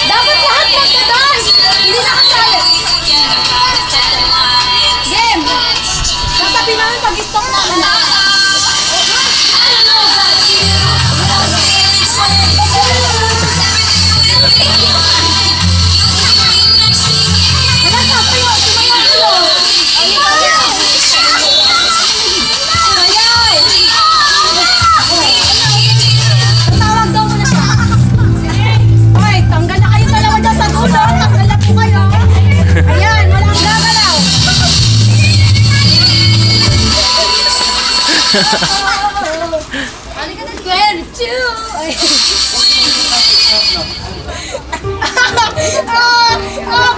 Dapat lahat magka-dance! Hindi nakasali! Game! Sasabihin namin pag-stop namin na.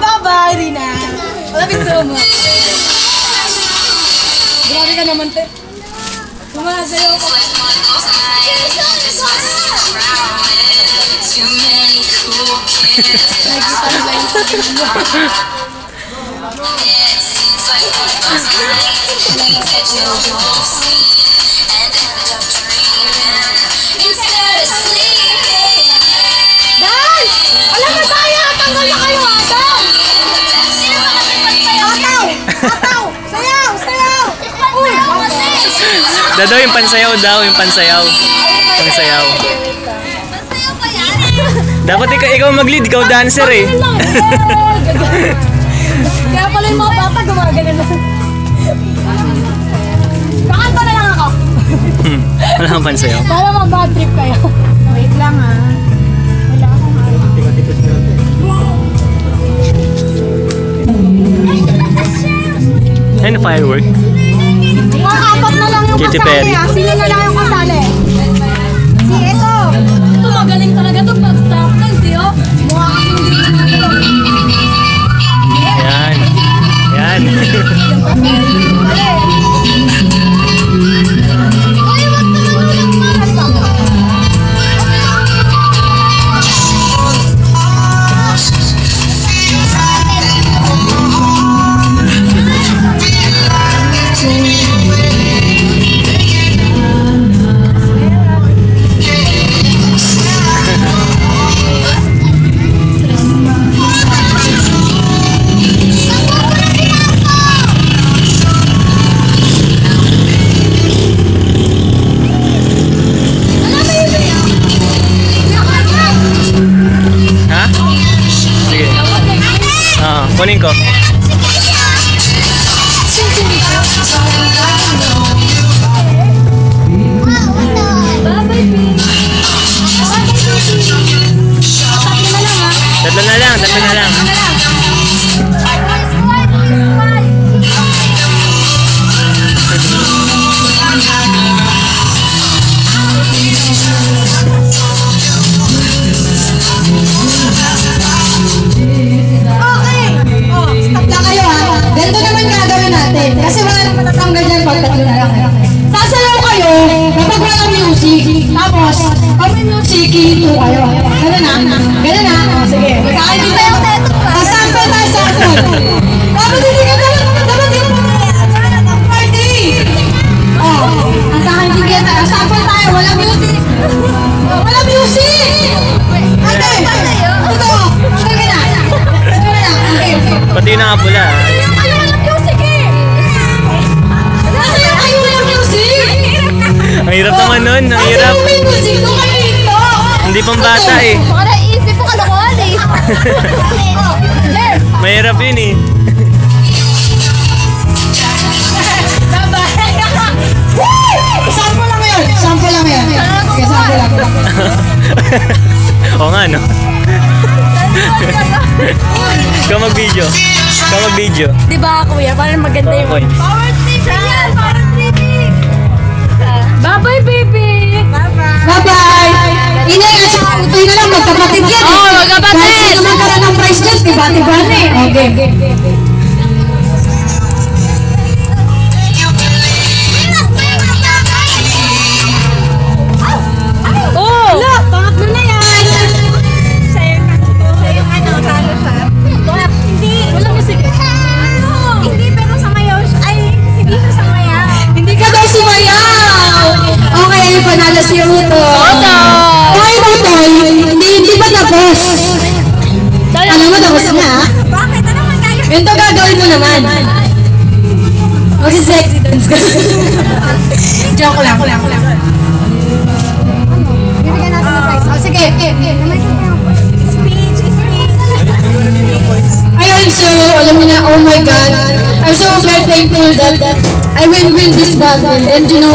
Bye-bye, Rina. Love you so much. Grabe ka naman, te. Gumagalaw ka. Dadaw yung pansayaw daw, yung pansayaw. Pansayaw. Pansayaw pa yan? Dapat ikaw mag-lead, ikaw dancer eh. Kaya pala yung mga bata gumagana na. Kakanta na lang ako. Wala kang pansayaw. Para mag-bad trip kayo. Wait lang ha. Wala akong Ano firework? mga apat na lang yung Katy kasali Perry. ha. Sino na lang yung kasali? Si ito. Ito magaling talaga ito pag stop dance eh oh. Mukha kasing hindi na Yan. Yan. Kunin ko. Tatlo na lang, tatlo na lang. Kasi wala naman natanggal dyan pag tatlo na lang. Sasayaw kayo kapag walang music. Tapos, pag may music, hihito kayo. Gano'n na? Gano'n na? O, sige. Saan dito yung teto pa? Sample tayo, sample. Dapat hindi ka dapat hindi ka party. O, ang tahan hindi ka tayo. Sample tayo, walang music. Walang music! Ate! Ito! Sige na! Ito na lang. Okay. Pati na nga pula. Ang hirap naman nun, ang hirap. Hindi pang bata eh. Baka naisip ko kalokohan eh. Mahirap yun eh. Sample lang yun. Sample lang yun. Sige, sample lang. Oo nga no. Ikaw mag-video. Ikaw mag-video. Diba kuya, parang maganda yung Okay. Power station yan! Power station! Bye-bye, baby! Bye-bye! Inay, at saka ito na lang, magkapatid yan. Oo, magkapatid! Kahit sino magkaroon ng prize dyan, tiba-tiba na eh. Okay. Oh! Wala, pangatlo na yan! Sa'yo ano, talo siya? Hindi, wala musik. Hindi, pero sumayaw siya. Ay, hindi siya sumayaw. Hindi ka daw sumayaw! Okay, panalo si Uto. Uto! Hoy, Uto! Hindi ba tapos. Alam mo, tapos na ha? Bakit? Ano man tayo? Ganito gagawin mo naman. Mag-sexy dance ka. Joke lang. Bibigyan natin ng prize. Oh, sige. Speech. Ayun, so, alam niyo na, oh my God. I'm so very thankful that I will win this battle. And you know,